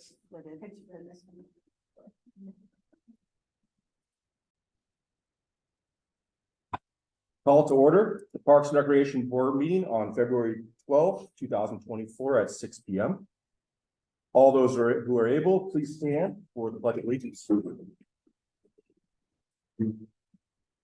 split it. Call to order the Parks and Recreation Board meeting on February 12th, 2024 at 6 p.m. All those who are able, please stand for the pledge of allegiance.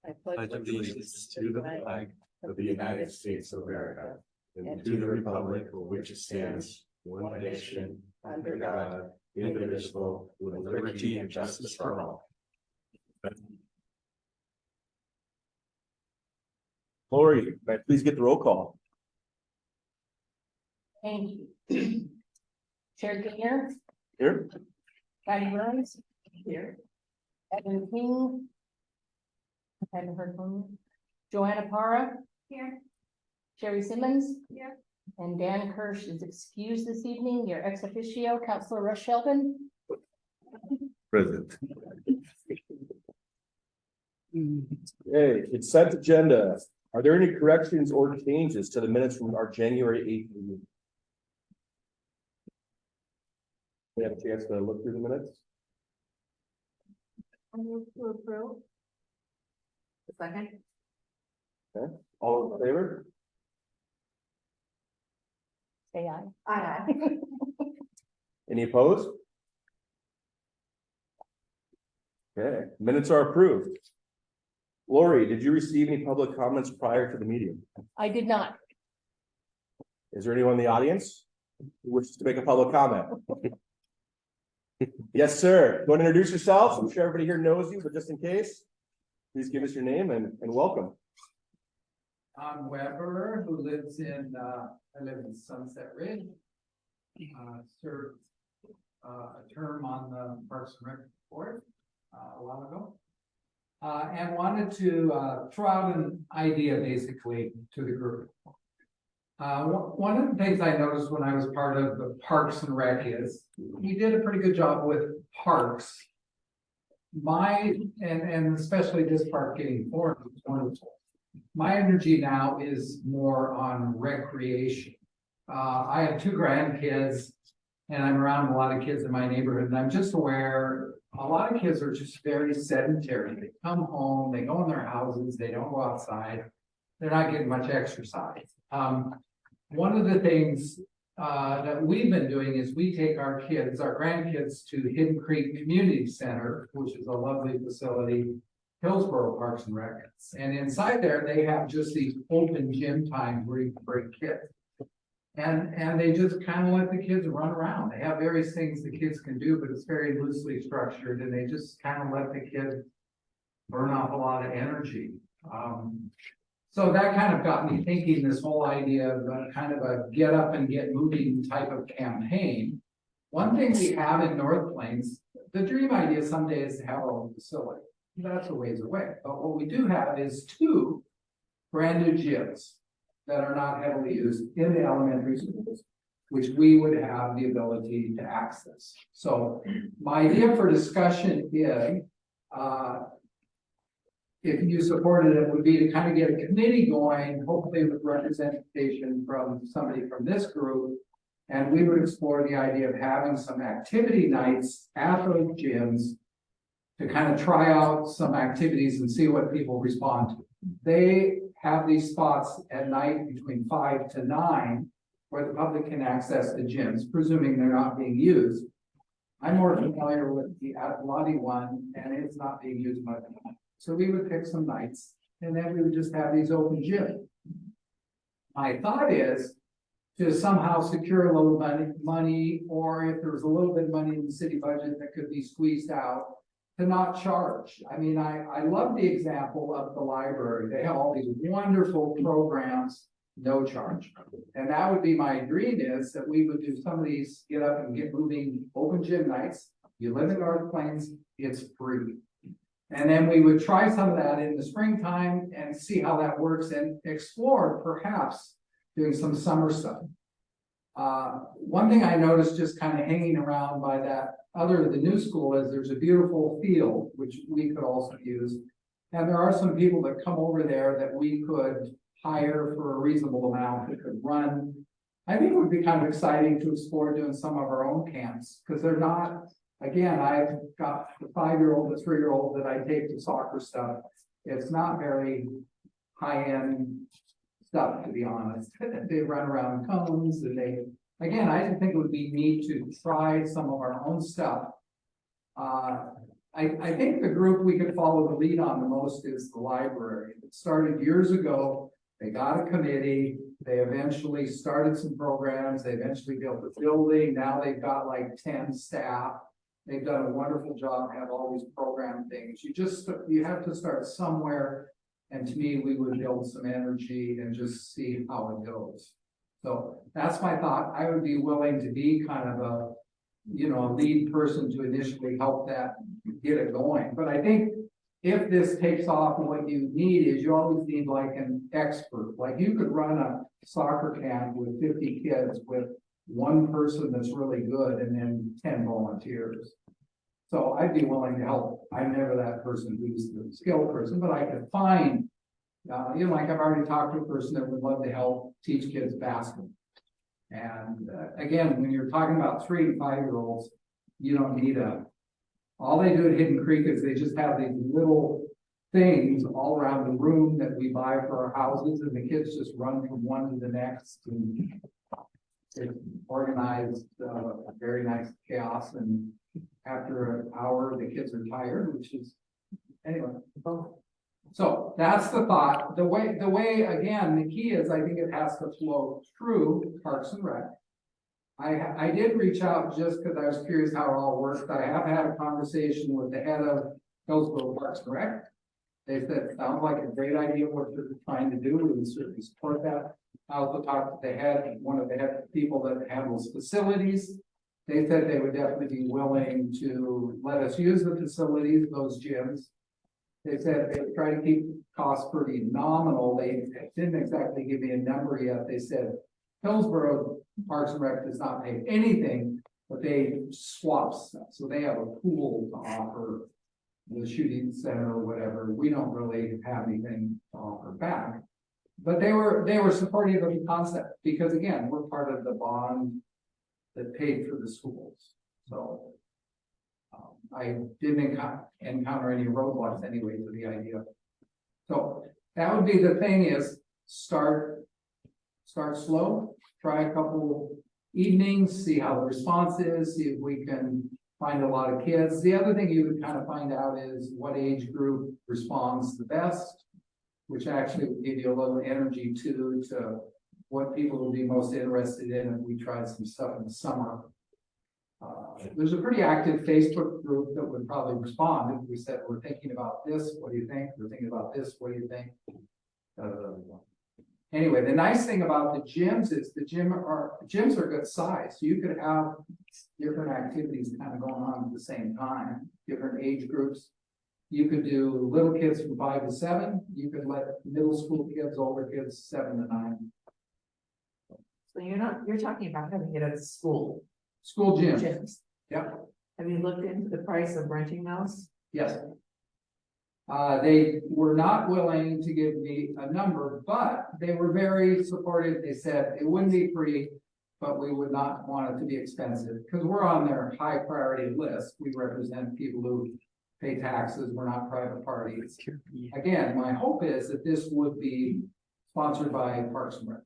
I pledge allegiance to the flag of the United States of America and to the republic for which it stands, one nation, under God, indivisible, with liberty and justice for all. Lori, may I please get the roll call? Thank you. Chair Gainer, Here. Patty Burns, here. Evan King. I haven't heard from you. Joanna Para, here. Sherry Simmons, here. And Dan Kirsch is excused this evening. Your ex officio, Councilor Rush Sheldon. Present. Okay, consent agenda. Are there any corrections or changes to the minutes from our January 8th meeting? We have a chance to look through the minutes. I move to approve. Second. Okay, all in favor? Say aye. Aye. Any opposed? Okay, minutes are approved. Lori, did you receive any public comments prior to the meeting? I did not. Is there anyone in the audience who wishes to make a public comment? Yes, sir. You want to introduce yourself? I'm sure everybody here knows you, but just in case, please give us your name and welcome. I'm Weber, who lives in, I live in Sunset Ridge. Served a term on the Parks and Rec Board a while ago. And wanted to throw out an idea basically to the group. One of the things I noticed when I was part of the Parks and Rec is we did a pretty good job with parks. And especially this park getting formed was wonderful. My energy now is more on recreation. I have 2 grandkids and I'm around a lot of kids in my neighborhood, and I'm just aware a lot of kids are just very sedentary. They come home, they go in their houses, they don't go outside. They're not getting much exercise. One of the things that we've been doing is we take our grandkids to Hidden Creek Community Center, which is a lovely facility, Hillsborough Parks and Rec. And inside there, they have just these open gym times where you can bring kids. And they just kind of let the kids run around. They have various things the kids can do, but it's very loosely structured, and they just kind of let the kids burn off a lot of energy. So that kind of got me thinking this whole idea of kind of a get up and get moving type of campaign. One thing we have in North Plains, the dream idea someday is to have our own facility. That's a ways away. But what we do have is 2 brand new gyms that are not heavily used in the elementary schools, which we would have the ability to access. So my idea for discussion is, if you supported it, would be to kind of get a committee going, hopefully with representation from somebody from this group. And we would explore the idea of having some activity nights at those gyms to kind of try out some activities and see what people respond to. They have these spots at night between 5 to 9 where the public can access the gyms, presuming they're not being used. I'm more familiar with the Atalati one, and it's not being used much. So we would pick some nights, and then we would just have these open gyms. My thought is to somehow secure a little money, or if there was a little bit of money in the city budget that could be squeezed out, to not charge. I mean, I love the example of the library. They have all these wonderful programs, no charge. And that would be my dream, is that we would do some of these get up and get moving open gym nights. You live in North Plains, it's free. And then we would try some of that in the springtime and see how that works, and explore perhaps doing some summer stuff. One thing I noticed just kind of hanging around by that other the new school is there's a beautiful field, which we could also use. And there are some people that come over there that we could hire for a reasonable amount that could run I think it would be kind of exciting to explore doing some of our own camps, because they're not, again, I've got the 5-year-old, the 3-year-old that I take to soccer stuff. It's not very high-end stuff, to be honest. They run around cones and again, I think it would be neat to try some of our own stuff. I think the group we could follow the lead on the most is the library. It started years ago. They got a committee. They eventually started some programs. They eventually built a building. Now they've got like 10 staff. They've done a wonderful job, have all these program things. You have to start somewhere. And to me, we would build some energy and just see how it goes. So that's my thought. I would be willing to be kind of a lead person to initially help that get it going. But I think if this takes off, what you need is you always need like an expert. Like you could run a soccer camp with 50 kids with one person that's really good and then 10 volunteers. So I'd be willing to help. I'm never that person who's the skilled person, but I could find, like I've already talked to a person that would love to help teach kids basketball. And again, when you're talking about 3 and 5-year-olds, you don't need all they do at Hidden Creek is they just have these little things all around the room that we buy for our houses, and the kids just run from one to the next. And it's organized, very nice chaos. And after an hour, the kids are tired, which is, anyway. So that's the thought. The way, again, the key is I think it has to flow through Parks and Rec. I did reach out just because I was curious how it all worked. I have had a conversation with the head of Hillsborough Parks and Rec. They said, it sounds like a great idea what you're trying to do. We would certainly support that. I also talked to one of the head people that handles facilities. They said they would definitely be willing to let us use the facilities, those gyms. They said they would try to keep costs pretty nominal. They didn't exactly give me a number yet. They said Hillsborough Parks and Rec does not pay anything, but they swap stuff. So they have a pool to offer the shooting center or whatever. We don't really have anything to offer back. But they were supportive of the concept because again, we're part of the bond that paid for the schools. So I didn't encounter any roadblocks anyway to the idea. So that would be the thing is start slow, try a couple evenings, see how the response is, see if we can find a lot of kids. The other thing you would kind of find out is what age group responds the best, which actually would give you a little energy too, to what people will be most interested in if we tried some stuff in the summer. There's a pretty active Facebook group that would probably respond if we said, we're thinking about this, what do you think? We're thinking about this, what do you think? Anyway, the nice thing about the gyms is the gyms are good size. So you could have different activities kind of going on at the same time, different age groups. You could do little kids from 5 to 7. You could let middle school kids, older kids, 7 to 9. So you're talking about having it at school. School gyms. Gyms. Yep. Have you looked into the price of renting those? Yes. They were not willing to give me a number, but they were very supportive. They said it wouldn't be free, but we would not want it to be expensive because we're on their high priority list. We represent people who pay taxes. We're not private parties. Again, my hope is that this would be sponsored by Parks and Rec.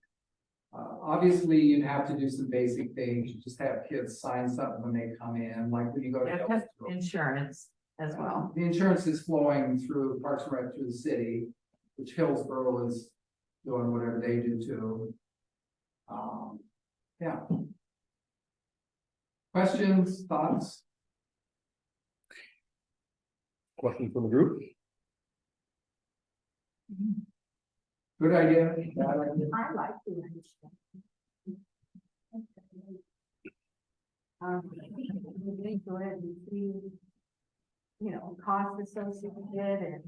Obviously, you'd have to do some basic things. You just have kids sign something when they come in, like when you go to Yeah, health. insurance as well. The insurance is flowing through Parks and Rec through the city, which Hillsborough is doing whatever they do too. Yeah. Questions, thoughts? Question from the group? Good idea, bad idea? I like the idea. We need to let you see, costs associated and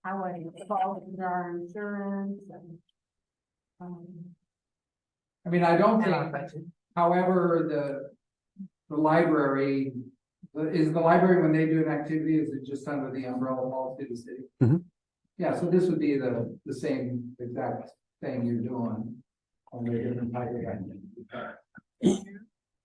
how it falls into our insurance and. I mean, I don't And our think, budget. however, the library, is the library, when they do an activity, is it just under the umbrella policy of the city? Mhm. Yeah, so this would be the same exact thing you're doing. Only a different type of guy.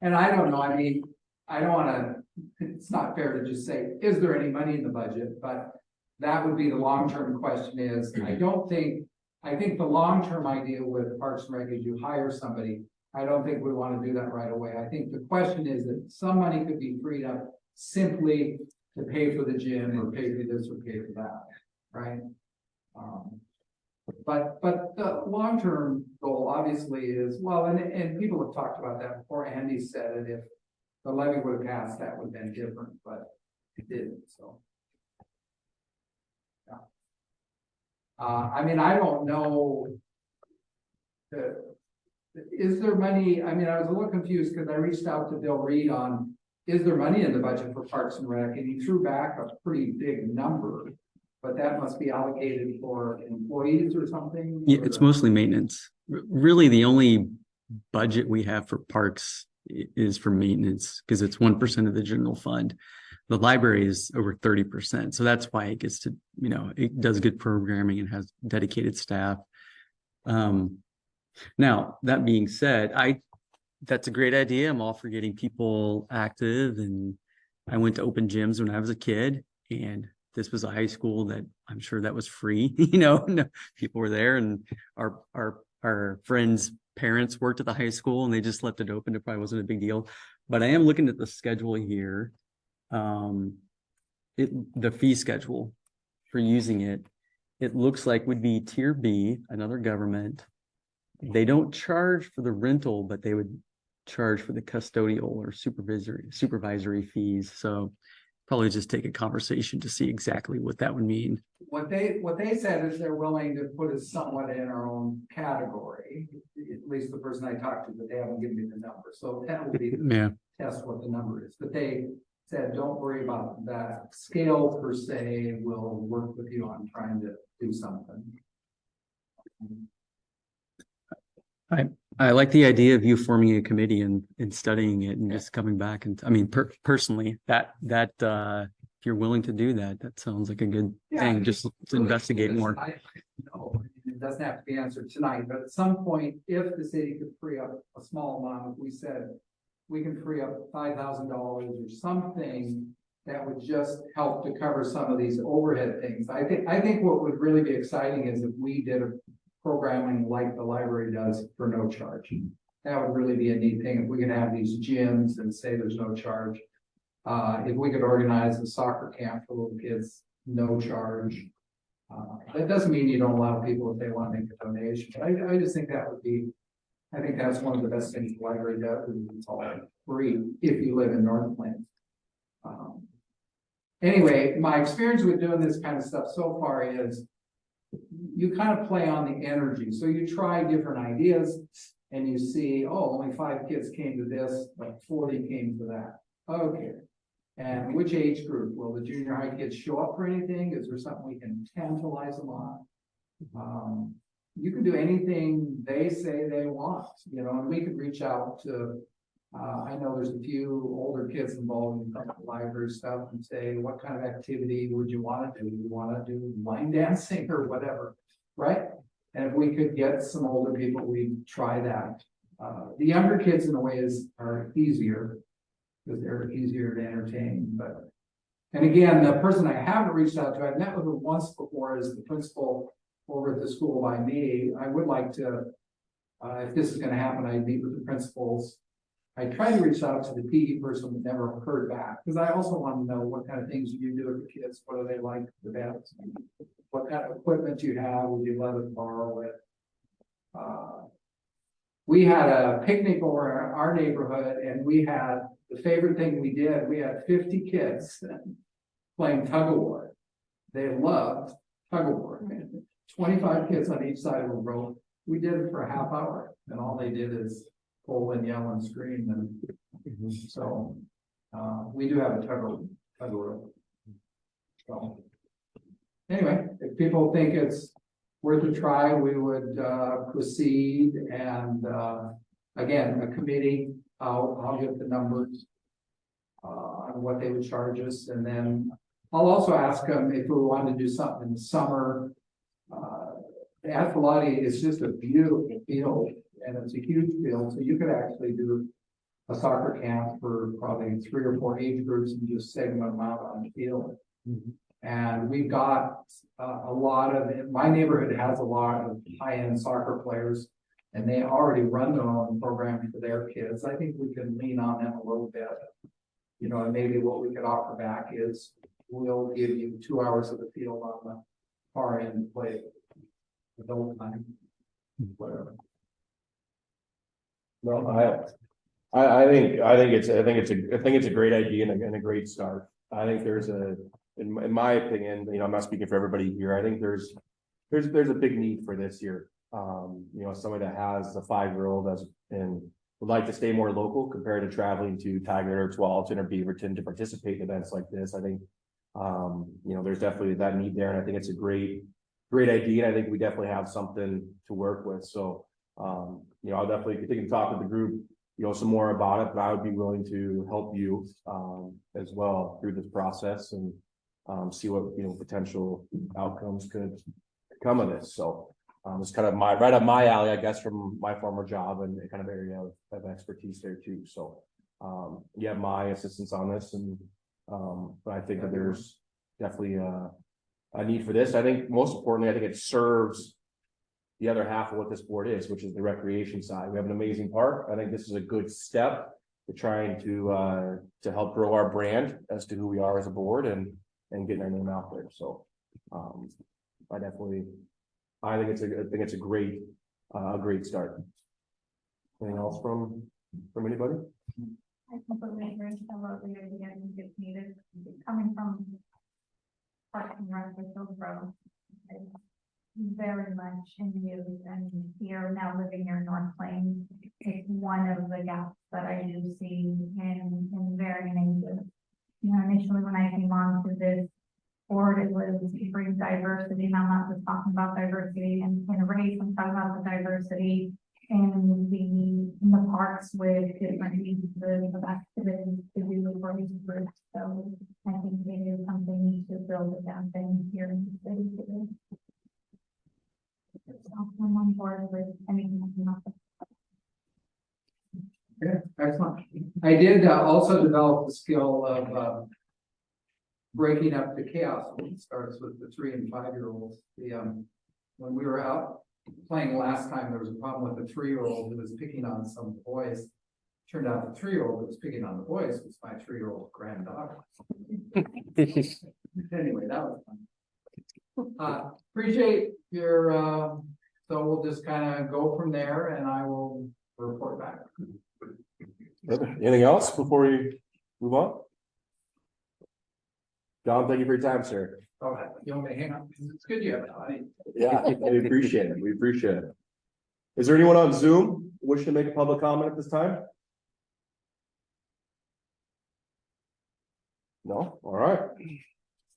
And I don't know, I mean, I don't wanna, it's not fair to just say, is there any money in the budget? But that would be the long-term question is, I think the long-term idea with Parks and Rec is you hire somebody. I don't think we wanna do that right away. I think the question is that some money could be freed up simply to pay for the gym or pay for this or pay for that, right? But the long-term goal obviously is, well, and people have talked about that before. Andy said it, if the levy would have passed, that would have been different, but it didn't, so. Yeah. I mean, I don't know. Is there money? I mean, I was a little confused because I reached out to Bill Reed on, is there money in the budget for Parks and Rec? And he threw back a pretty big number. But that must be allocated for employees or something? Yeah, it's mostly maintenance. Really, the only budget we have for parks is for maintenance because it's 1% of the general fund. The library is over 30%. So that's why it gets to, you know, it does good programming and has dedicated staff. Now, that being said, that's a great idea. I'm all for getting people active. And I went to open gyms when I was a kid, and this was a high school that I'm sure that was free, you know, people were there, and our friends' parents worked at the high school and they just left it open. It probably wasn't a big deal, but I am looking at the schedule here. The fee schedule for using it, it looks like would be tier B, another government. They don't charge for the rental, but they would charge for the custodial or supervisory fees. So probably just take a conversation to see exactly what that would mean. What they said is they're willing to put us somewhat in our own category, at least the person I talked to, but they haven't given me the number. So that will be the test what the number is. But they said, don't worry about that scale per se. We'll work with you on trying to do something. I like the idea of you forming a committee and studying it and just coming back. And I mean, personally, that if you're willing to do that, that sounds like a good thing. Just to investigate more. No, it doesn't have to be answered tonight, but at some point, if the city could free up a small amount, if we said we can free up $5,000 or something that would just help to cover some of these overhead things. I think what would really be exciting is if we did a programming like the library does for no charge. That would really be a neat thing if we could have these gyms and say there's no charge. If we could organize a soccer camp for little kids, no charge. That doesn't mean you don't allow people if they want to make a donation. But I just think that would be, I think that's one of the best things the library does, is it's all free if you live in North Plains. Anyway, my experience with doing this kind of stuff so far is you kind of play on the energy. So you try different ideas and you see, oh, only 5 kids came to this, but 40 came to that. Okay. And which age group? Will the junior high kids show up for anything? Is there something we can tantalize them on? You can do anything they say they want, you know, and we could reach out to, I know there's a few older kids involved in the library stuff and say, what kind of activity would you want to do? Do you want to do line dancing or whatever, right? And if we could get some older people, we'd try that. The younger kids in a way are easier because they're easier to entertain. But, and again, the person I haven't reached out to, I've met with her once before as the principal over at the school by me. I would like to, if this is going to happen, I'd meet with the principals. I tried to reach out to the PE person, but never heard back, because I also want to know what kind of things you do with the kids. What do they like the best? What kind of equipment you have? Would you let us borrow it? We had a picnic over our neighborhood, and we had the favorite thing we did. We had 50 kids playing tug of war. They loved tug of war. 25 kids on each side of a rope. We did it for a half hour, and all they did is pull and yell and scream. And so we do have a tug of war. So anyway, if people think it's worth a try, we would proceed. And again, a committee, I'll get the numbers on what they would charge us. And then I'll also ask them if we want to do something in the summer. The Athalati is just a beautiful field. and it's a huge field, so you could actually do a soccer camp for probably 3 or 4 age groups and just segment them out on the field. And we've got a lot of, my neighborhood has a lot of high-end soccer players, and they already run their own program for their kids. I think we can lean on them a little bit. You know, and maybe what we could offer back is we'll give you 2 hours of the field on the far end to play adult time, whatever. No, I think it's a great idea and a great start. I think there's in my opinion, you know, I'm not speaking for everybody here. I think there's a big need for this here. You know, somebody that has a 5-year-old and would like to stay more local compared to traveling to Tigard or Tualatin or Beaverton to participate in events like this. I think, you know, there's definitely that need there, and I think it's a great idea. And I think we definitely have something to work with. So, you know, I'll definitely continue to talk to the group, you know, some more about it, but I would be willing to help you, as well through this process and, see what, you know, potential outcomes could come of this. So, it's kind of right up my alley, I guess, from my former job and kind of area of expertise there too. So, you have my assistance on this, and, but I think that there's definitely a need for this. I think most importantly, I think it serves the other half of what this board is, which is the recreation side. We have an amazing park. I think this is a good step to trying to help grow our brand as to who we are as a board and getting our name out there. So, I think it's a great start. Anything else from anybody? I completely agree. I love the idea. I think it's needed. Coming from Parks and Rec with Hillsborough, it's very much in use, and here now living near North Plains, it's one of the gaps that I do see in very native. You know, initially when I came on to this board, it was to bring diversity, and I'm not just talking about diversity in a race, I'm talking about the diversity in the parks with different needs of activities to do for each group. So I think it is something to build a campaign here in the city today. So I'm on board with anything that's not. Yeah, excellent. I did also develop the skill of breaking up the chaos when it starts with the 3 and 5-year-olds. When we were out playing last time, there was a problem with the 3-year-old who was picking on some boys. Turned out the 3-year-old who was picking on the boys was my 3-year-old granddaughter. Anyway, that was fun. Appreciate your, so we'll just kind of go from there and I will report back. Anything else before we move on? John, thank you for your time, sir. All right, you want me to hang on? It's good you have it. Yeah, we appreciate it. We appreciate it. Is there anyone on Zoom wishing to make a public comment at this time? No? All right.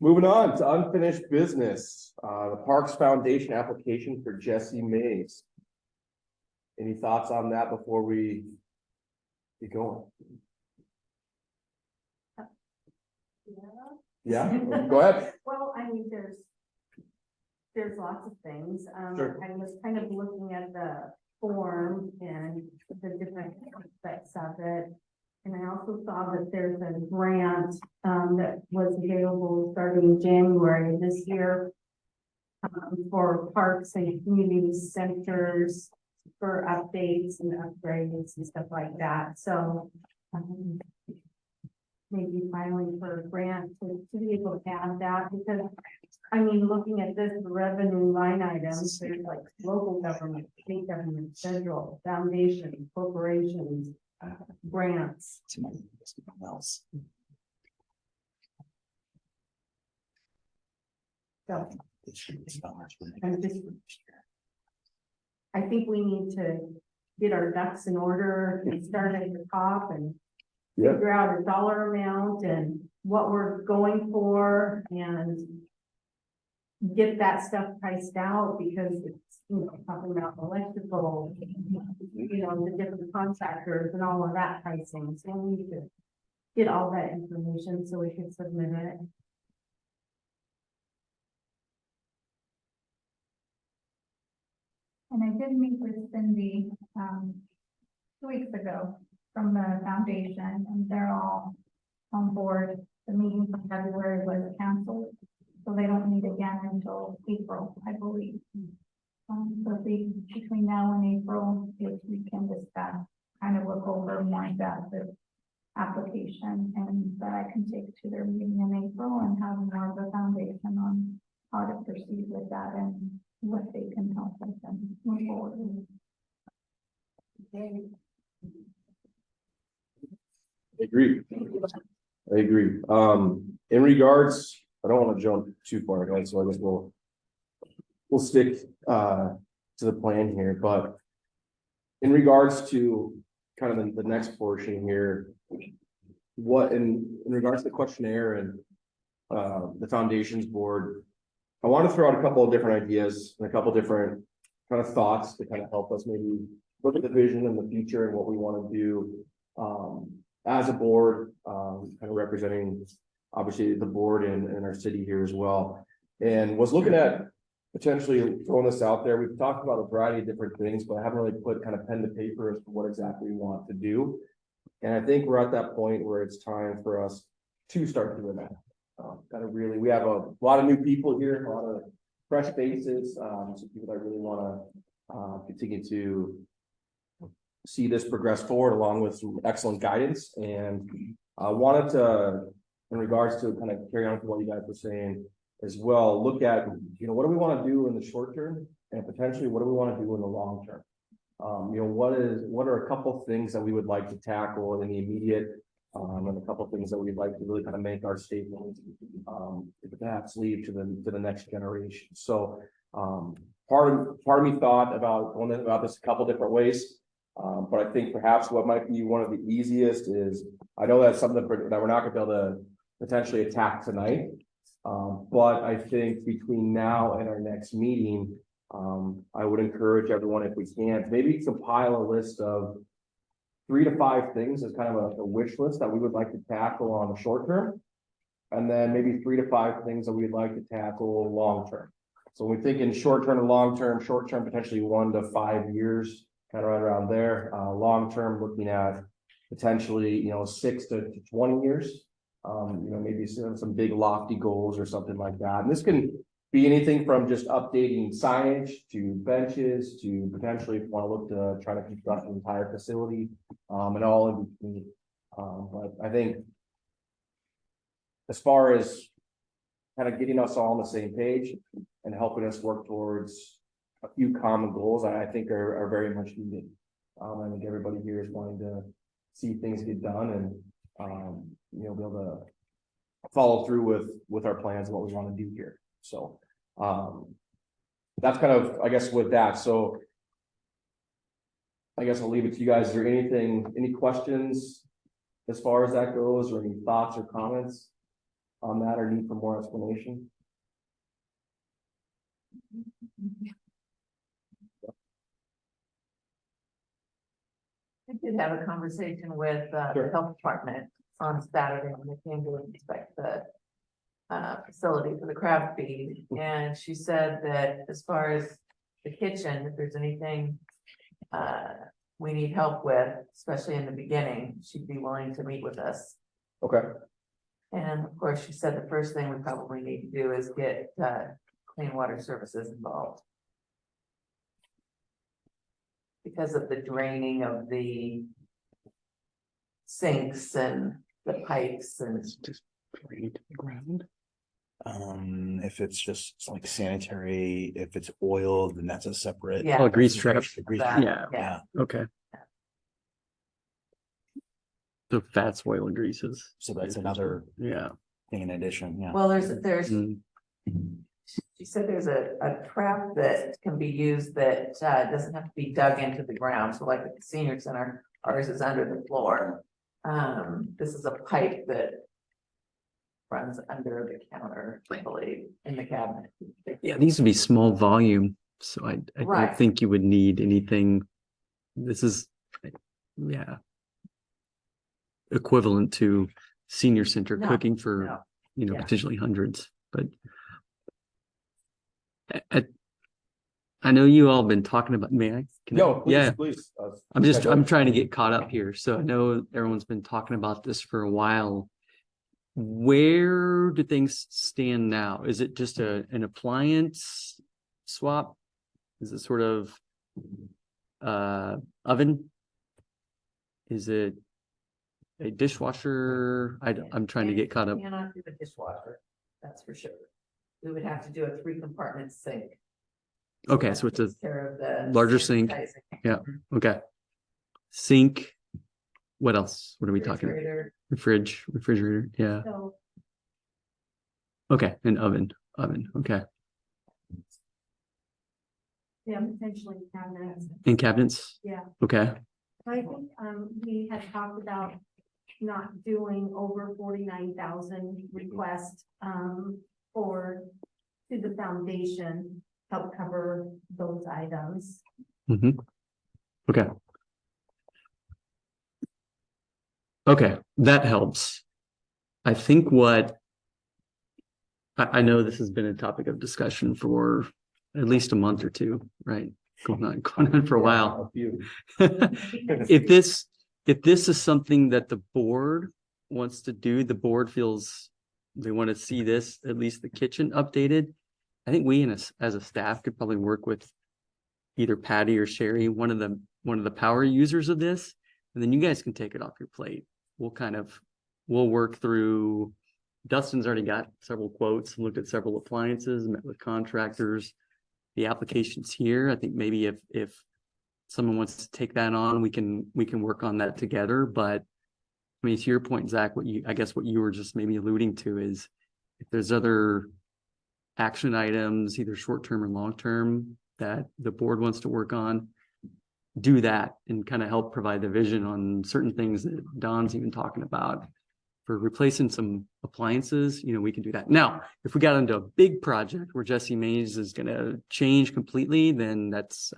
Moving on to unfinished business. The Parks Foundation application for Jesse Mays. Any thoughts on that before we get going? Yeah, go ahead. Well, I mean, there's lots of things. Sure. I was kind of looking at the form and the different aspects of it. And I also saw that there's a grant that was available starting January this year for parks and community centers for updates and upgrades and stuff like that. So maybe filing for a grant to be able to add that, because I mean, looking at this revenue line items, there's like local government, state government, federal, foundation, corporations, grants. So I think we need to get our ducks in order and start at the top and Yeah. figure out a dollar amount and what we're going for and get that stuff priced out, because it's, you know, talking about electrical, you know, the different contractors and all of that pricing. So we need to get all that information so we can submit it. And I did meet with Cindy, 2 weeks ago from the foundation, and they're all on board. The meeting from February was canceled, so they don't meet again until April, I believe. So between now and April, if we can discuss, kind of look over more in depth the application, and that I can take to their meeting in April and have more of a foundation on how to proceed with that and what they can help us and move forward. I agree. I agree. In regards, I don't want to jump too far ahead, so I guess we'll stick to the plan here, but in regards to kind of the next portion here, what in regards to the questionnaire and the foundations board, I want to throw out a couple of different ideas and a couple of different kind of thoughts to kind of help us maybe look at the vision in the future and what we want to do as a board, kind of representing obviously the board and our city here as well. And was looking at potentially throwing this out there. We've talked about a variety of different things, but I haven't really put kind of pen to paper as to what exactly we want to do. And I think we're at that point where it's time for us to start doing that. Kind of really, we have a lot of new people here, a lot of fresh faces, some people that really want to continue to see this progress forward along with some excellent guidance. And I wanted to, in regards to kind of carry on with what you guys were saying as well, look at, what do we want to do in the short term and potentially what do we want to do in the long term? What are a couple things that we would like to tackle in the immediate, and a couple things that we'd like to really kind of make our statement, perhaps leave to the next generation. So, part of me thought about going about this a couple different ways. But I think perhaps what might be one of the easiest is, I know that's something that we're not gonna be able to potentially attack tonight. But I think between now and our next meeting, I would encourage everyone, if we can, to maybe compile a list of 3 to 5 things as kind of a wish list that we would like to tackle on the short term. And then maybe 3 to 5 things that we'd like to tackle long term. So we think in short term and long term, short term, potentially 1 to 5 years, kind of right around there. Long term, looking at potentially, 6 to 20 years. Maybe some big lofty goals or something like that. And this can be anything from just updating signage to benches to potentially if you want to look to try to construct an entire facility, and all in between. But I think as far as kind of getting us all on the same page and helping us work towards a few common goals, I think are very much needed. I think everybody here is wanting to see things get done and, be able to follow through with our plans and what we want to do here. So, that's kind of, I guess, with that. So I guess I'll leave it to you guys. Is there any questions as far as that goes, or any thoughts or comments on that, or need for more explanation? I did have a conversation with the Sure. health department on Saturday when they came to inspect the facility for the crab feed. And she said that as far as the kitchen, if there's anything we need help with, especially in the beginning, she'd be willing to meet with us. Okay. And of course, she said the first thing we probably need to do is get Clean Water Services involved. Because of the draining of the sinks and the pipes and It's just drained to the ground. If it's just like sanitary, if it's oil, then that's a separate. yeah. Oh, grease trap. Grease that, trap, Yeah. yeah. Okay. So fats, oil, and greases. So that's another Yeah. thing in addition, yeah. Well, there's Mm. she said there's a trap that can be used that doesn't have to be dug into the ground. So like at the senior center, ours is under the floor. This is a pipe that runs under the counter, I believe, in the cabinet. Yeah, these would be small volume, so I don't Right. think you would need anything. This is, yeah, equivalent to senior center No, cooking for, no, yeah. potentially hundreds, but at I know you all been talking about, may I? Can I- No, please, Yeah, please. I'm trying to get caught up here. So I know everyone's been talking about this for a while. Where do things stand now? Is it just an appliance swap? Is it sort of oven? Is it a dishwasher? I'm trying to get caught up. Cannot do the dishwasher, that's for sure. We would have to do a 3-compartment sink. Okay, so it's a Takes care of the larger sink. sanitizing. Yeah. Okay. Sink. What else? What are we talking? Refrigerator. Refrigerator. Yeah. So Okay. An oven. Okay. yeah, potentially cabinets. And cabinets. Yeah. Okay. I think, we had talked about not doing over 49,000 requests, for, to the foundation, help cover those items. Mm-hmm. Okay. Okay, that helps. I think what I know this has been a topic of discussion for at least a month or two, right? Going on for a while. A few. If this is something that the board wants to do, the board feels they want to see this, at least the kitchen updated. I think we as a staff could probably work with either Patty or Sherry, one of the power users of this, and then you guys can take it off your plate. We'll work through. Dustin's already got several quotes, looked at several appliances, met with contractors. The application's here. I think maybe if someone wants to take that on, we can work on that together. But I mean, to your point, Zach, what you were just maybe alluding to is if there's other action items, either short-term or long-term, that the board wants to work on, do that and kind of help provide the vision on certain things that Don's even talking about. For replacing some appliances, we can do that. Now, if we got into a big project where Jesse Mays is going to change completely, then that's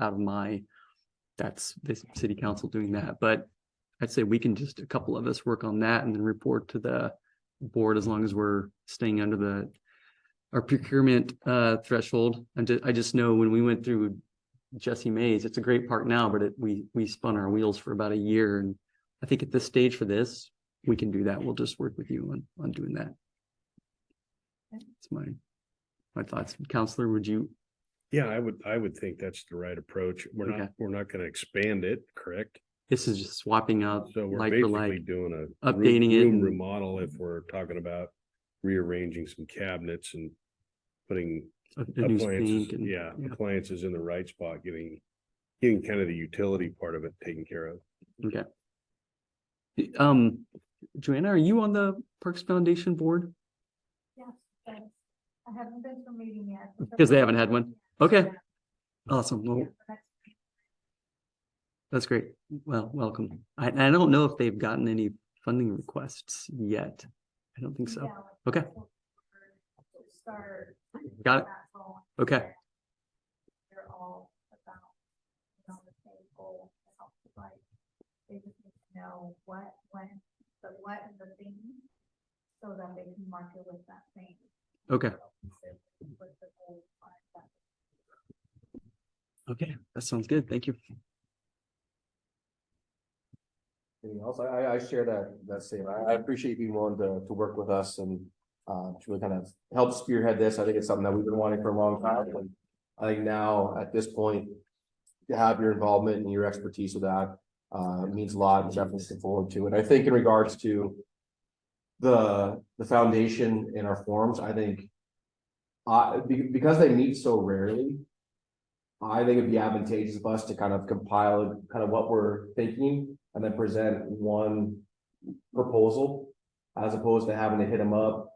that's the city council doing that. But I'd say we can just, a couple of us work on that and then report to the board as long as we're staying under our procurement threshold. And I just know when we went through Jesse Mays, it's a great park now, but we spun our wheels for about a year. And I think at this stage for this, we can do that. We'll just work with you on doing that. That's my thoughts. Counselor, would you? Yeah, I would think that's the right approach. We're not gonna expand it, correct? This is just swapping out So we're like for basically like, doing a updating it room and- remodel if we're talking about rearranging some cabinets and putting a new appliances, sink and appliances in the right spot, getting kind of the utility part of it taken care of. Okay. Joanna, are you on the Parks Foundation board? Yes, but I haven't been to a meeting yet. Because they haven't had one? Okay. Awesome. Well, that's great. Well, welcome. I don't know if they've gotten any funding requests yet. I don't think so. Okay. Start. Got it. Okay. They're all about, the same goal to help the life. They just need to know what, when, the what and the thing, so that they can market with that thing. Okay. With the goal behind that. Okay. That sounds good. Thank you. Anything else? I share that same. I appreciate you willing to work with us and to really kind of help spearhead this. I think it's something that we've been wanting for a long time. And I think now at this point, to have your involvement and your expertise with that means a lot, and definitely looking forward to it. I think in regards to the foundation and our forums, I think because they meet so rarely, I think it'd be advantageous of us to kind of compile kind of what we're thinking and then present one proposal as opposed to having to hit them up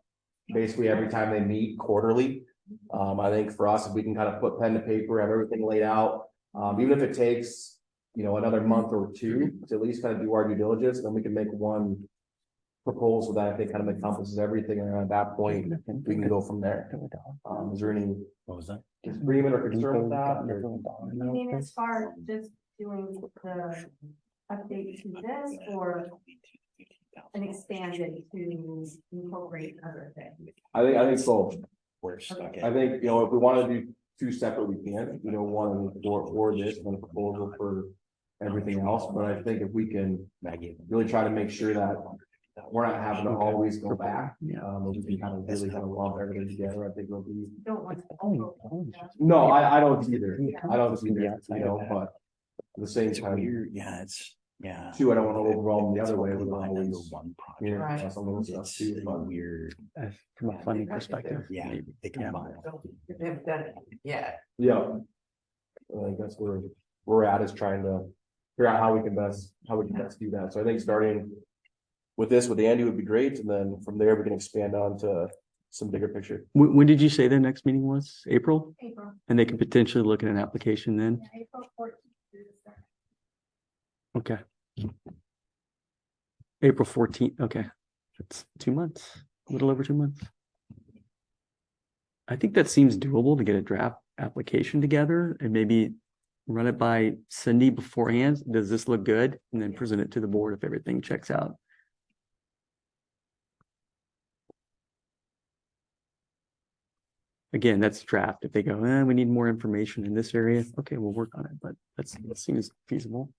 basically every time they meet quarterly. I think for us, if we can kind of put pen to paper, have everything laid out, even if it takes, another month or two to at least kind of do our due diligence, then we can make one proposal that I think kind of encompasses everything. And at that point, we can go from there. Is there any agreement or concern with that? You mean as far as just doing the update to this, or an expanded to incorporate other things? I think both. I think, if we want to do two separate we can, you know, one for this and a proposal for everything else, but I think if we can really try to make sure that we're not having to always go back, Yeah. we can kind of really kind of lump everything together, I think it'll be. Don't want No, I don't either, I don't either, you know, but at the same time, Yeah, it's, yeah. too, I don't want to overwhelm the other way with Combined under always, one you know, Right. some little stuff It's too, a but. weird, From a funding perspective. yeah, maybe. they Yeah. combine. They haven't done it yet. Yeah. I think that's where we're at, is trying to figure out how we can best do that. So I think starting with this, with Andy would be great, and then from there we can expand on to some bigger picture. When did you say the next meeting was? April? April, And they could potentially look at an application then? yeah, April 14th. Okay. April 14th, okay. That's 2 months, a little over 2 months. I think that seems doable to get a draft application together and maybe run it by Cindy beforehand. Does this look good? And then present it to the board if everything checks out. Again, that's draft. If they go, we need more information in this area, okay, we'll work on it, but that seems feasible.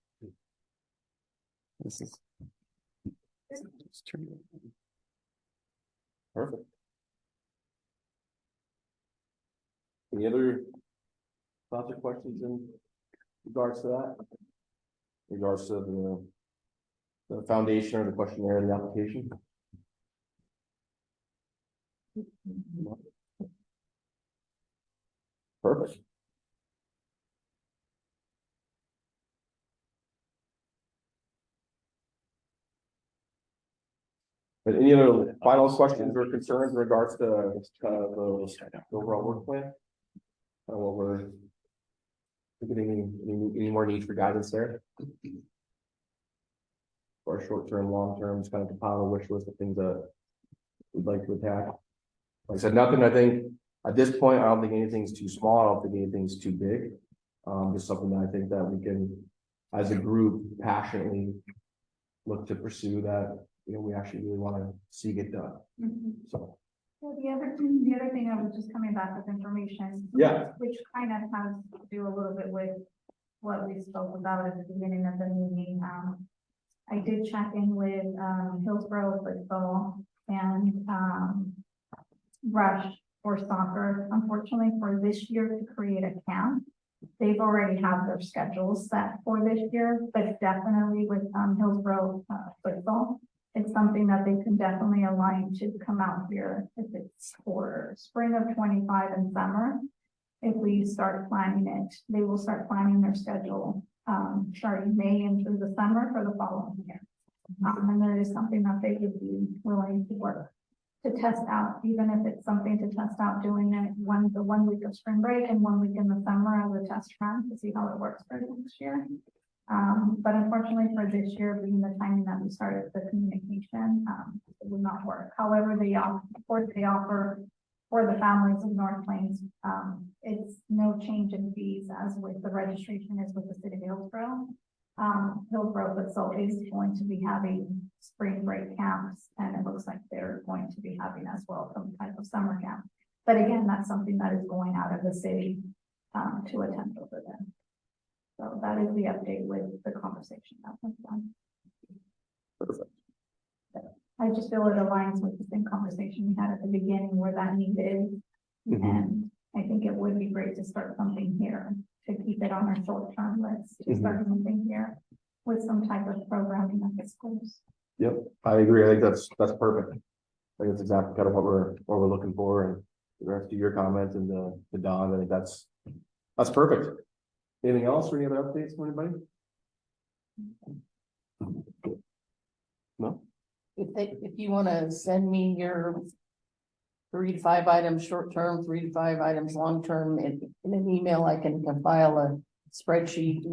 This is. Let's turn it. Perfect. Any other thoughts or questions in regards to that? In regards to the foundation or the questionnaire and the application? Perfect. But any other final questions or concerns in regards to the overall work plan? What we're getting any more need for guidance there? For short-term, long-term, just kind of compile a wish list of things that we'd like to attack. Like I said, nothing, I think, at this point, I don't think anything's too small, I don't think anything's too big. Just something that I think that we can, as a group, passionately look to pursue that, you know, we actually really want to see get done, so. Well, the other thing, I was just coming back with information. Yeah. Which kind of has to do a little bit with what we spoke about at the beginning of the meeting. I did check in with, Hillsborough football and, Rush for soccer. Unfortunately, for this year to create a camp, they've already have their schedules set for this year, but definitely with, Hillsborough, football. It's something that they can definitely align to come out here if it's for spring of 25 and summer. If we start planning it, they will start planning their schedule, starting May and through the summer for the following year. And there is something that they would be willing to work to test out, even if it's something to test out doing it the 1 week of spring break and 1 week in the summer as a test run to see how it works for next year. But unfortunately for this year, being the timing that we started the communication, it would not work. However, they offer for the families of North Plains, it's no change in fees as with the registration is with the city of Hillsborough. Hillsborough itself is going to be having spring break camps, and it looks like they're going to be having as well some type of summer camp. But again, that's something that is going out of the city, to attend over there. So that is the update with the conversation that was done. Perfect. I just feel it aligns with the same conversation we had at the beginning where that need is. Mhm. And I think it would be great to start something here, to keep it on our short-term list, to start something here with some type of programming at the schools. Yep, I agree, I think that's perfect. I think that's exactly kind of what we're looking for, and the rest of your comments and the Don, I think that's perfect. Anything else or any other updates from anybody? No? If you want to send me your 3 to 5 items short-term, 3 to 5 items long-term in an email, I can compile a spreadsheet.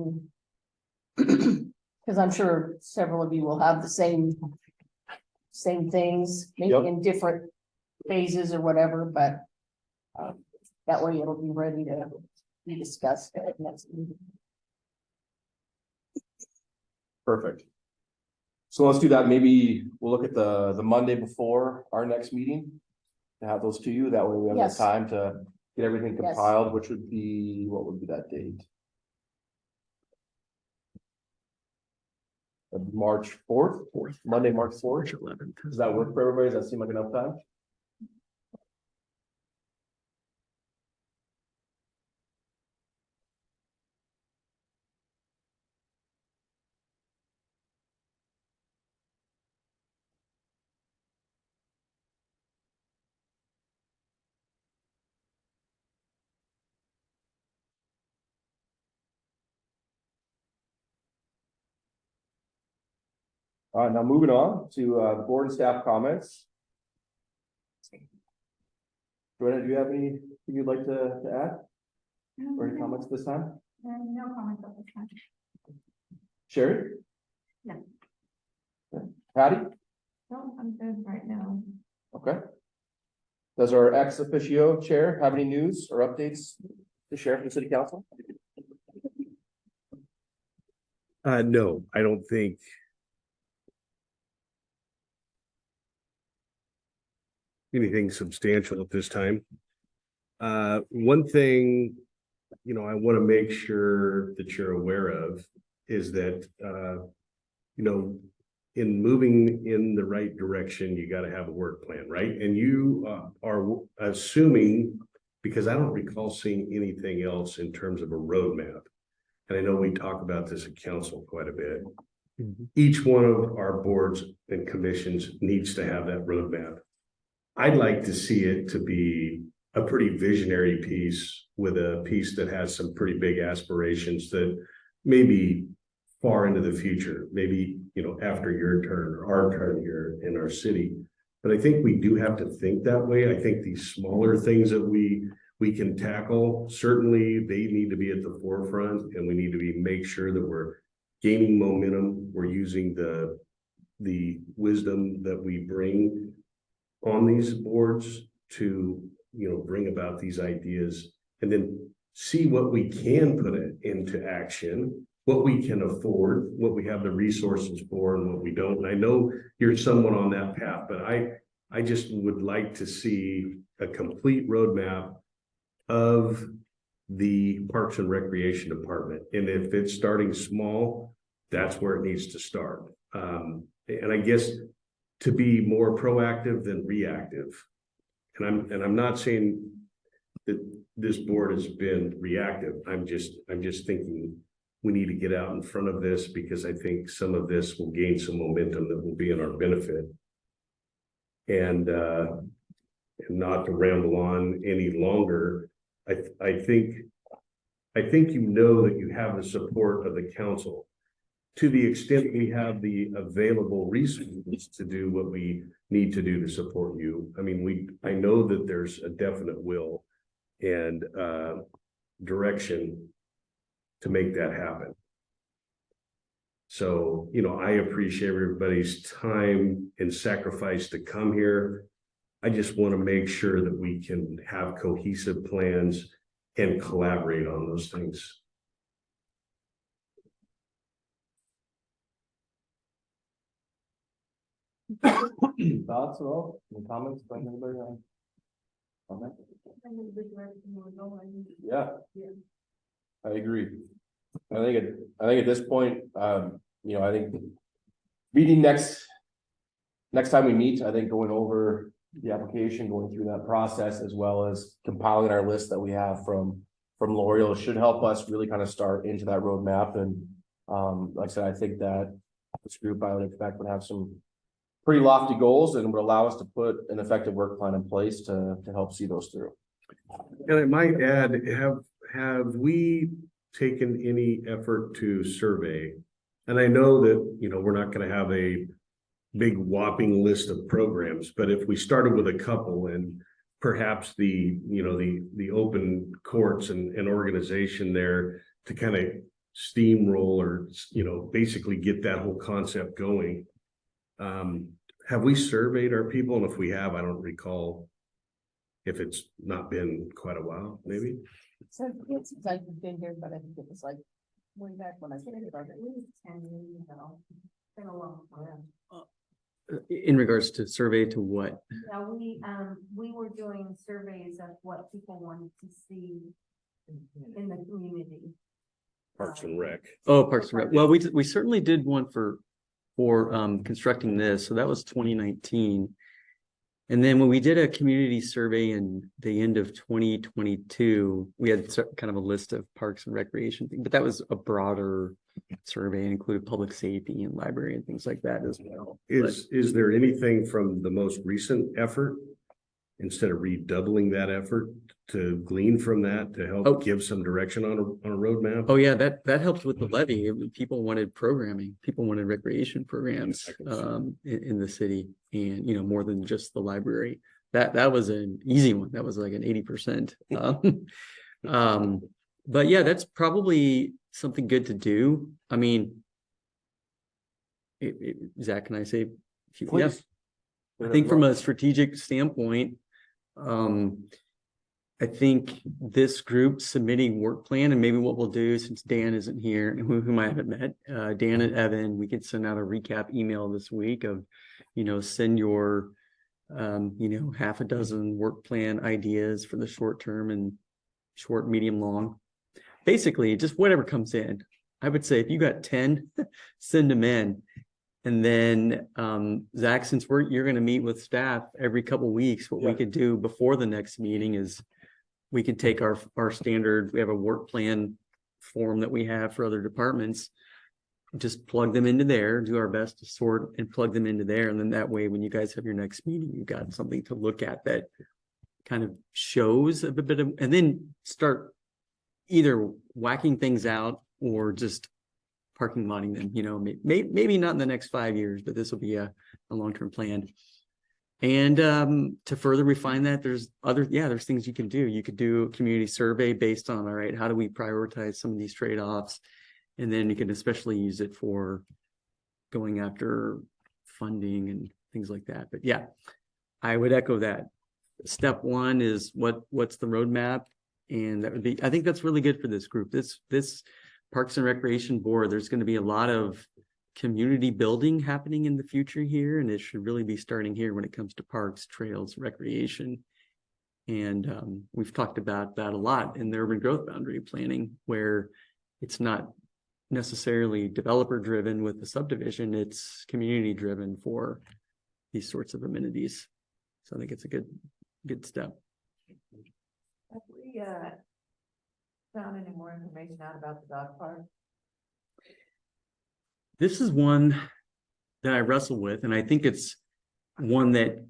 Because I'm sure several of you will have the same things, maybe Yep. in different phases or whatever, but that way it'll be ready to be discussed at next meeting. Perfect. So let's do that. Maybe we'll look at the Monday before our next meeting. To have those to you, that way we have Yes. time to get everything Yes. compiled, which would be, what would be that date? March fourth, Monday, March fourth. 11th. Does that work for everybody? Does that seem like enough time? Now moving on to the board and staff comments. Joanna, do you have anything you'd like to add or any comments this time? No comments at this time. Sherry? No. Patty? No, I'm good right now. Okay. Does our ex officio chair have any news or updates to share from the city council? No, I don't think. Anything substantial at this time. One thing, I want to make sure that you're aware of is that, in moving in the right direction, you got to have a work plan, right? And you are assuming, because I don't recall seeing anything else in terms of a roadmap. And I know we talk about this at council quite a bit. Each one of our boards and commissions needs to have that roadmap. I'd like to see it to be a pretty visionary piece with a piece that has some pretty big aspirations that maybe far into the future, maybe, after your turn or our turn here in our city. But I think we do have to think that way. I think these smaller things that we can tackle, certainly they need to be at the forefront, and we need to make sure that we're gaining momentum. We're using the wisdom that we bring on these boards to, bring about these ideas, and then see what we can put it into action, what we can afford, what we have the resources for, and what we don't. And I know you're someone on that path, but I just would like to see a complete roadmap of the Parks and Recreation Department. And if it's starting small, that's where it needs to start. And I guess to be more proactive than reactive. And I'm not saying that this board has been reactive. I'm just thinking we need to get out in front of this, because I think some of this will gain some momentum that will be in our benefit. And not to ramble on any longer, I think that you have the support of the council. To the extent we have the available resources to do what we need to do to support you. I mean, I know that there's a definite will and direction to make that happen. So, I appreciate everybody's time and sacrifice to come here. I just want to make sure that we can have cohesive plans and collaborate on those things. Thoughts at all? Any comments by anybody on? Comment? Yeah. I agree. I think at this point, I think meeting next time we meet, I think going over the application, going through that process, as well as compiling our list that we have from L'Oreal should help us really kind of start into that roadmap. And like I said, I think that this group, I would expect, would have some pretty lofty goals and would allow us to put an effective work plan in place to help see those through. And I might add, have we taken any effort to survey? And I know that, we're not going to have a big whopping list of programs, but if we started with a couple, and perhaps the open courts and organization there to kind of steamroll or, basically get that whole concept going. Have we surveyed our people? And if we have, I don't recall if it's not been quite a while, maybe. So it's like we've been here, but I think it was like way back when I started. At least 10 years ago. Been a long time. In regards to survey to what? Yeah, we were doing surveys of what people wanted to see in the community. Parks and Rec. Oh, Parks and Rec. Well, we certainly did one for constructing this. So that was 2019. And then when we did a community survey in the end of 2022, we had kind of a list of parks and recreation things, but that was a broader survey and included public safety and library and things like that as well. Is there anything from the most recent effort, instead of redoubling that effort, to glean from that to help give some direction on a roadmap? Oh yeah, that helps with the levy. People wanted programming. People wanted recreation programs in the city, and more than just the library. That was an easy one. That was like an 80%. But yeah, that's probably something good to do. I mean, Zach, can I say? Yeah, I think from a strategic standpoint, I think this group submitting work plan, and maybe what we'll do, since Dan isn't here and whom I haven't met, Dan and Evan, we could send out a recap email this week of, send your, half a dozen work plan ideas for the short term and short, medium, long. Basically, just whatever comes in. I would say if you got 10, send them in. And then, Zach, since you're going to meet with staff every couple of weeks, what we could do before the next meeting is we could take our standard, we have a work plan form that we have for other departments, just plug them into there, do our best to sort and plug them into there. And then that way, when you guys have your next meeting, you've got something to look at that kind of shows a bit of, and then start either whacking things out or just parking lotting them, maybe not in the next 5 years, but this will be a long-term plan. And to further refine that, there's things you can do. You could do a community survey based on, all right, how do we prioritize some of these trade-offs? And then you can especially use it for going after funding and things like that. But yeah, I would echo that. Step one is what's the roadmap? And that would be, I think that's really good for this group. This Parks and Recreation Board, there's going to be a lot of community building happening in the future here, and it should really be starting here when it comes to parks, trails, recreation. And we've talked about that a lot in the urban growth boundary planning, where it's not necessarily developer driven with the subdivision, it's community driven for these sorts of amenities. So I think it's a good step. Have we found any more information out about the dog park? This is one that I wrestle with, and I think it's one that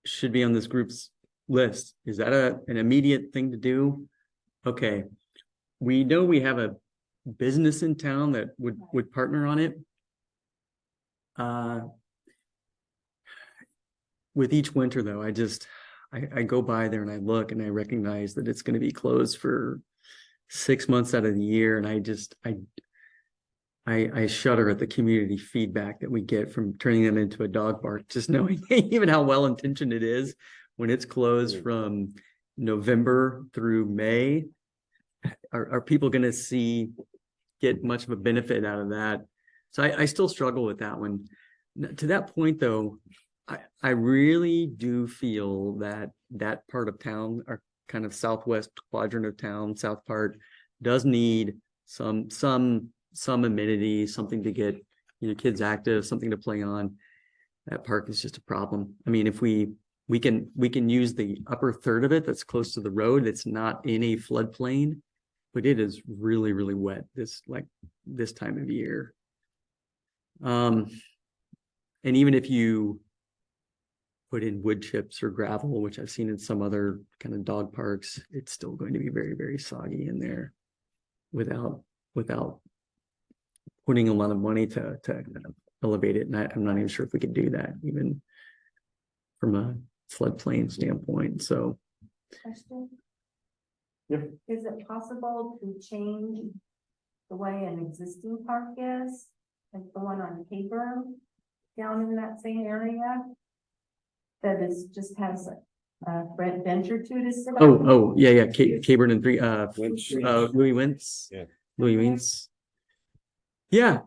should be on this group's list. Is that an immediate thing to do? Okay. We know we have a business in town that would partner on it. With each winter though, I go by there and I look and I recognize that it's going to be closed for 6 months out of the year. And I shudder at the community feedback that we get from turning them into a dog park, just knowing even how well-intentioned it is when it's closed from November through May. Are people going to get much of a benefit out of that? So I still struggle with that one. To that point though, I really do feel that part of town, our kind of southwest quadrant of town, south part, does need some amenities, something to get kids active, something to play on. That park is just a problem. I mean, if we can use the upper third of it that's close to the road, it's not in a floodplain, but it is really, really wet this time of year. And even if you put in wood chips or gravel, which I've seen in some other kind of dog parks, it's still going to be very, very soggy in there without putting a lot of money to kind of elevate it. And I'm not even sure if we could do that even from a floodplain standpoint. So Question? Yeah. Is it possible to change the way an existing park is, like the one on Caper down in that same area? That just has a bench or two to sit on? Oh, yeah. Caburn and Louis Wentz. Yeah. Louis Wentz. Yeah,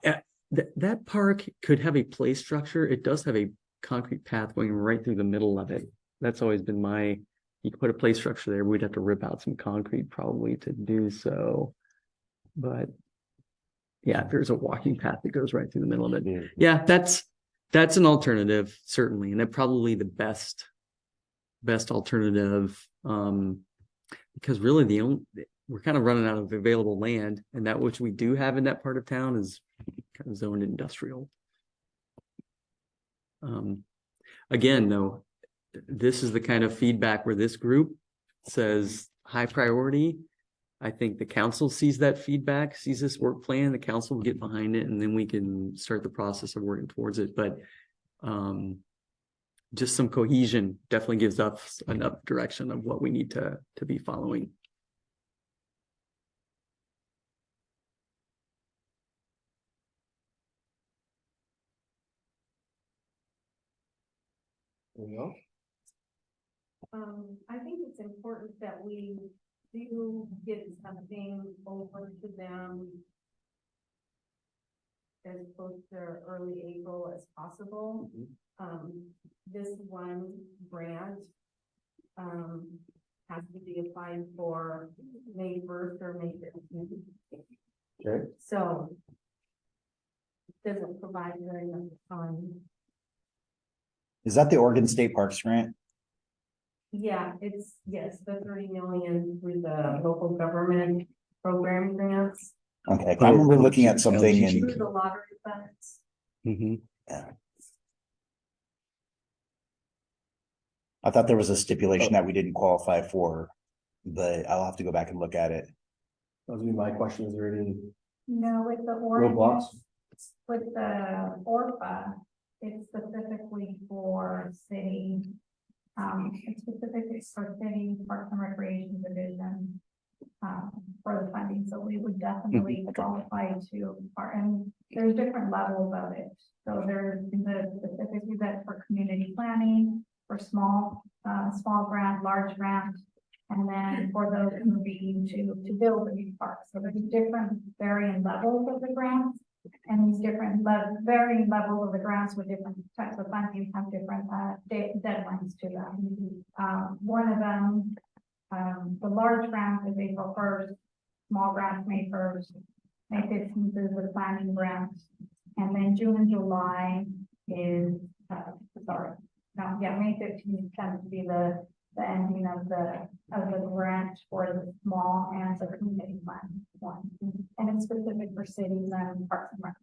that park could have a play structure. It does have a concrete path going right through the middle of it. That's always been you could put a play structure there, we'd have to rip out some concrete probably to do so. But yeah, there's a walking path that goes right through the middle of it. Yeah, that's an alternative, certainly, and that probably the best alternative. Because really we're kind of running out of available land, and that which we do have in that part of town is kind of zoned industrial. Again, though, this is the kind of feedback where this group says high priority. I think the council sees that feedback, sees this work plan, the council will get behind it, and then we can start the process of working towards it. But just some cohesion definitely gives us enough direction of what we need to be following. There you go. I think it's important that we do get something over to them as close to early April as possible. This one grant has to be applied for May 1st or May 15th. Okay. So it doesn't provide very enough time. Is that the Oregon State Parks grant? Yeah, yes, the 30 million through the local government program grants Okay, I remember looking at something through and the lottery funds. I thought there was a stipulation that we didn't qualify for, but I'll have to go back and look at it. That was gonna be my question. Is there any No, with the roadblocks? ordinance, with the ORFA, it's specifically for city. It's specifically for city Parks and Recreation Division. For the funding, so we would definitely qualify to, and there's different levels of it. So there's the specifically that for community planning, for small grant, large grant, and then for those moving to build a new park. So there's different varying levels of the grants, and these different varying levels of the grants with different types of funding have different deadlines to them. One of them, the large grant is April 1st, small grants May 1st, May 15th is the planning grant, and then June and July is, May 15th tends to be the ending of the grant for the small and the community plan one. And it's specific for cities and Parks and Rec.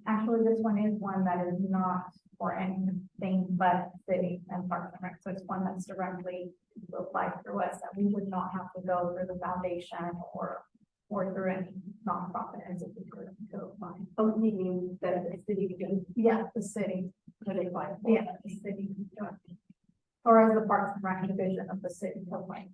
Actually, this one is one that is not for anything but city and Parks and Rec. So it's one that's directly applied through us, that we would not have to go through the foundation or through any nonprofit entity to apply. Oh, meaning that the city can. Yeah, the city. Could apply. Yeah, the city. Or as the Parks and Rec division of the city. Apply.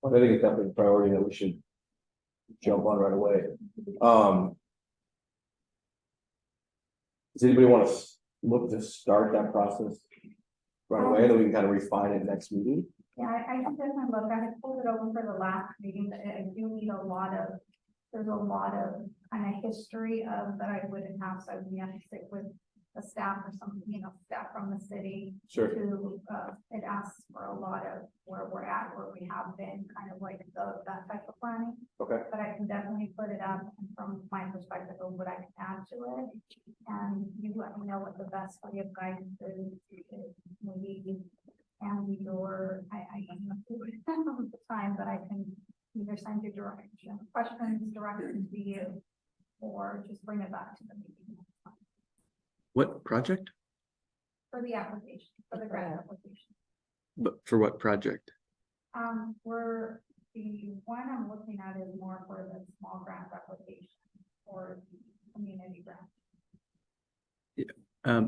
I think it's definitely a priority that we should jump on right away. Does anybody want to look to start that process right away, then we can kind of refine it next meeting? Yeah, I can definitely look. I had pulled it over for the last meeting, but I do need there's a lot of kind of history of that I wouldn't have, so I would have to stick with the staff or something, staff from the city. Sure. To, it asks for a lot of where we're at, where we have been, kind of like that type of planning. Okay. But I can definitely put it up from my perspective of what I can add to it. And you let me know what the best way of guidance is. Maybe, and your, I don't know the time, but I can either send you questions directed to you, or just bring it back to the meeting. What project? For the application, for the grant application. But for what project? Where the one I'm looking at is more for the small grant application or the community grant.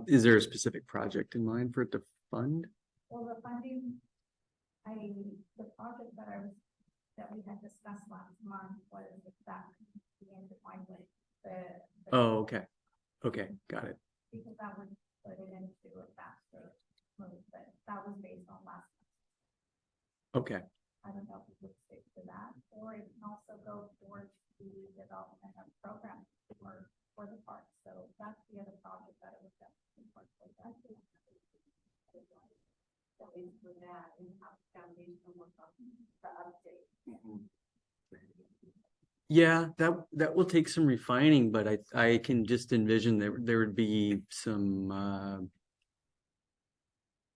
Is there a specific project in mind for it to fund? Well, the funding, the project that we had discussed last month was that the intertwined with the. Oh, okay. Okay, got it. Because that would put it into a faster move, but that was based on last. Okay. I don't know if it would stick to that, or it can also go towards the development of programs for the park. So that's the other project that it was definitely part of that. That is for that and how the foundation will work on the update. Yeah, that will take some refining, but I can just envision there would be some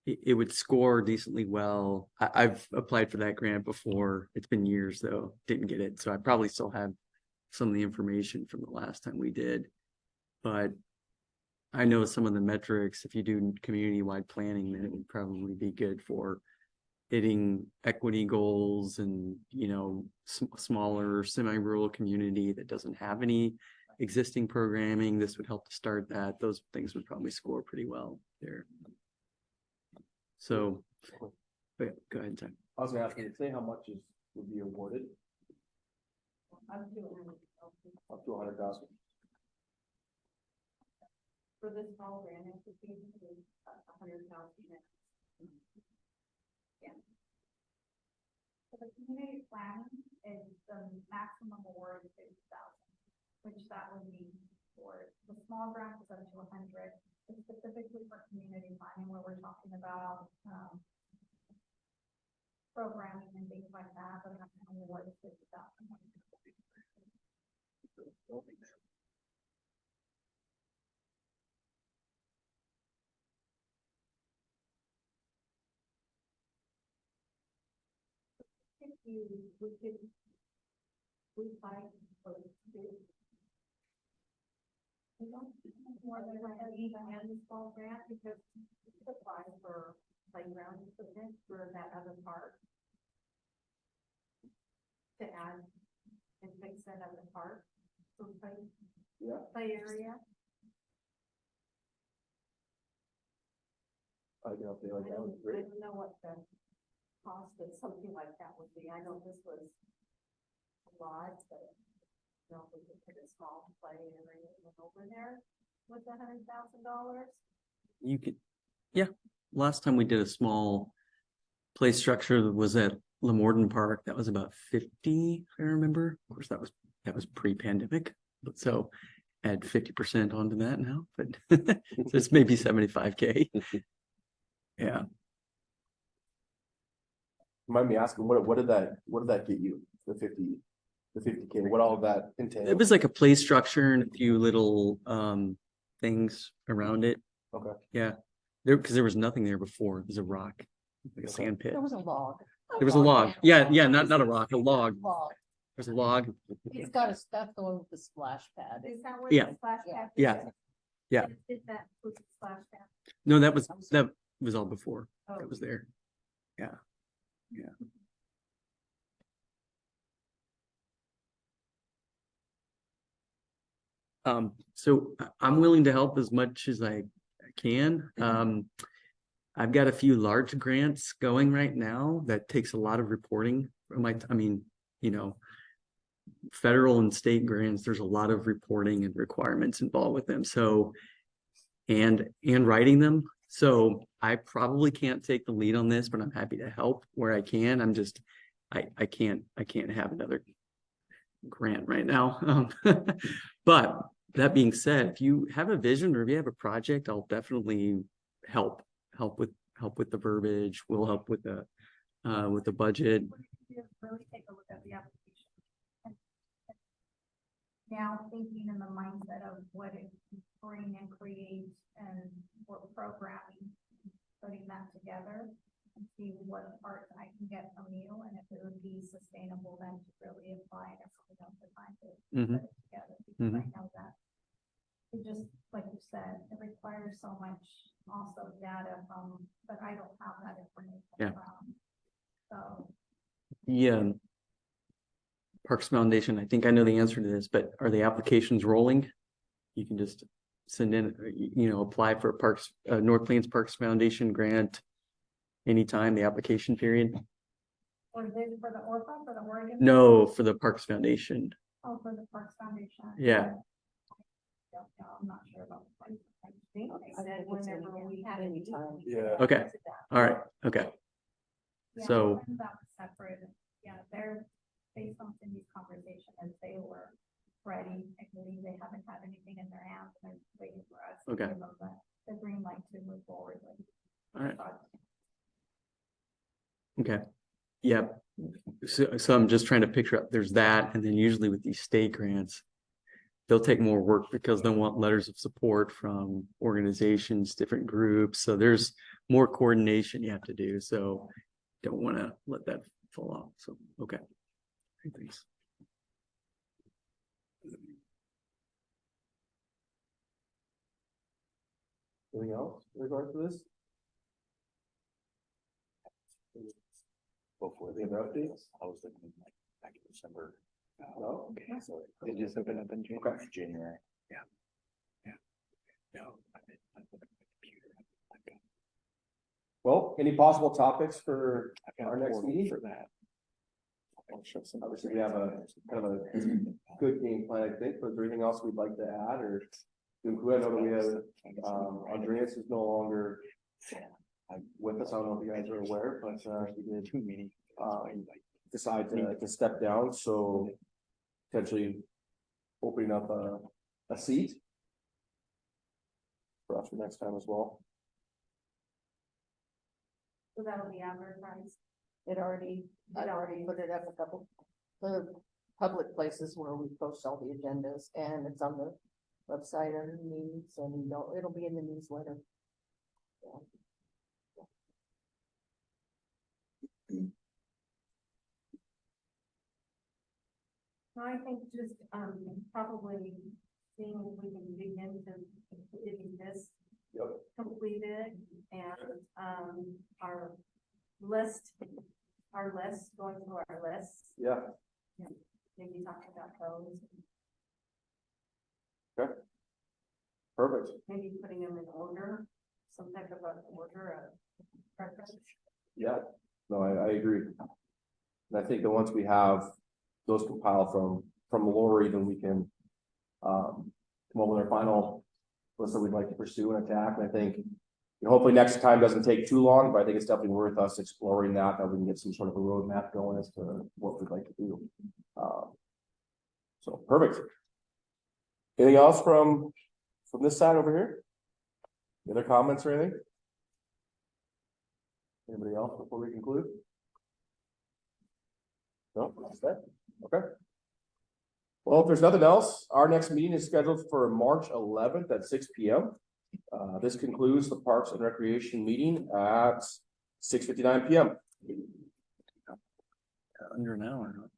it would score decently well. I've applied for that grant before. It's been years though, didn't get it. So I probably still have some of the information from the last time we did. But I know some of the metrics, if you do community-wide planning, then it would probably be good for hitting equity goals and, you know, smaller semi-rural community that doesn't have any existing programming. This would help to start that. Those things would probably score pretty well there. So, yeah, go ahead, Tom. I was gonna ask you, say how much would be awarded? Up to Up to 100,000. for this small grant, it would be 100,000. Yeah. So the community plan is the maximum award of 50,000, which that would be for the small grant is up to 100. It's specifically for community planning where we're talking about programming and things like that, but maximum award is 50,000. We fight for the students. We don't more than and the small grant because we could apply for playground equipment for that other park. To add and fix that other park. So play area. I can update like I that. don't, Would be great. I don't know what the cost of something like that would be. I know this was a lot, but you know, if we could put a small play area over there with $100,000. You could, yeah. Last time we did a small play structure was at Lamorden Park. That was about 50, if I remember. Of course, that was pre-pandemic, but so add 50% onto that now, but so it's maybe 75K. Yeah. Mind me asking, what did that get you? The 50K, what all of that entail? It was like a play structure and a few little things around it. Okay. Yeah. Because there was nothing there before. It was a rock, like a Okay. sand pit. There was a log. There was a log. Yeah, not a rock, a log. Log. There's a log. It's got that's the one with the splash pad. Is that where Yeah. the splash pad? Yeah. is? Yeah. Is that with the splash pad? No, that was all before. Oh. That was there. Yeah. Yeah. So I'm willing to help as much as I can. I've got a few large grants going right now that takes a lot of reporting. I mean, you know, federal and state grants, there's a lot of reporting and requirements involved with them. So, and writing them. So I probably can't take the lead on this, but I'm happy to help where I can. I'm just, I can't have another grant right now. But that being said, if you have a vision or if you have a project, I'll definitely help with the verbiage. We'll help with the budget. Really take a look at the application. Now thinking in the mindset of what it can bring and create and what programming, putting that together and see what part I can get from you and if it would be sustainable then to really apply it or something else to find it, put it together. Because I know that it just, like you said, it requires so much also data from, but I don't have that information. Yeah. So. Yeah. Parks Foundation, I think I know the answer to this, but are the applications rolling? You can just send in, apply for a North Plains Parks Foundation grant anytime, the application period. Or is it for the ORFA, for the Oregon? No, for the Parks Foundation. Oh, for the Parks Foundation. Yeah. I'm not sure about the Parks. I think they said whenever we had any time. Yeah. Okay. All right. Okay. Yeah, So- that was separate. yeah, based on Cindy's conversation, as they were ready, I believe they haven't had anything in their hands, and they're waiting for us. to Okay. give them the green light to move forward with. All right. the project. Okay. Yeah. So I'm just trying to picture up, there's that, and then usually with these state grants, they'll take more work because they'll want letters of support from organizations, different groups. So there's more coordination you have to do. So don't want to let that fall off. So, okay. Great, thanks. Anything else in regards to this? Before Any other updates? I was looking like back in December. No? Okay, so it just opened up in January. January. No. I'm looking at the computer. Well, any possible topics for I've got our a next portal meeting? for that. I'll show some- Obviously, we have a kind of a good game plan, I think, but is there anything else we'd like to add or to include? I know that we have, Andreas is no longer with us. I don't know if you guys are aware, but, he did, Two meetings. decide to step down, so potentially opening up a seat for us for next time as well. So that'll be advertised. I'd already put it up a couple, the public places where we post all the agendas, and it's on the website under meetings, and it'll be in the newsletter. So I think just, probably seeing if we can begin to getting this Yep. completed and, our list, going through our lists, Yeah, maybe talk about those, perfect. maybe putting them in order, some type of an order of preference. Yeah, no, I agree. And I think that once we have those compiled from Lori, then we can come up with our final list that we'd like to pursue and attack. And I think, you know, hopefully next time doesn't take too long, but I think it's definitely worth us exploring that we can get some sort of a roadmap going as to what we'd like to do. So perfect. Anything else from this side over here? Any other comments or anything? Anybody else before we conclude? No, that's it. Okay. Well, if there's nothing else, our next meeting is scheduled for March 11th at 6 p.m. This concludes the Parks and Recreation meeting at 6:59 p.m. Under an hour.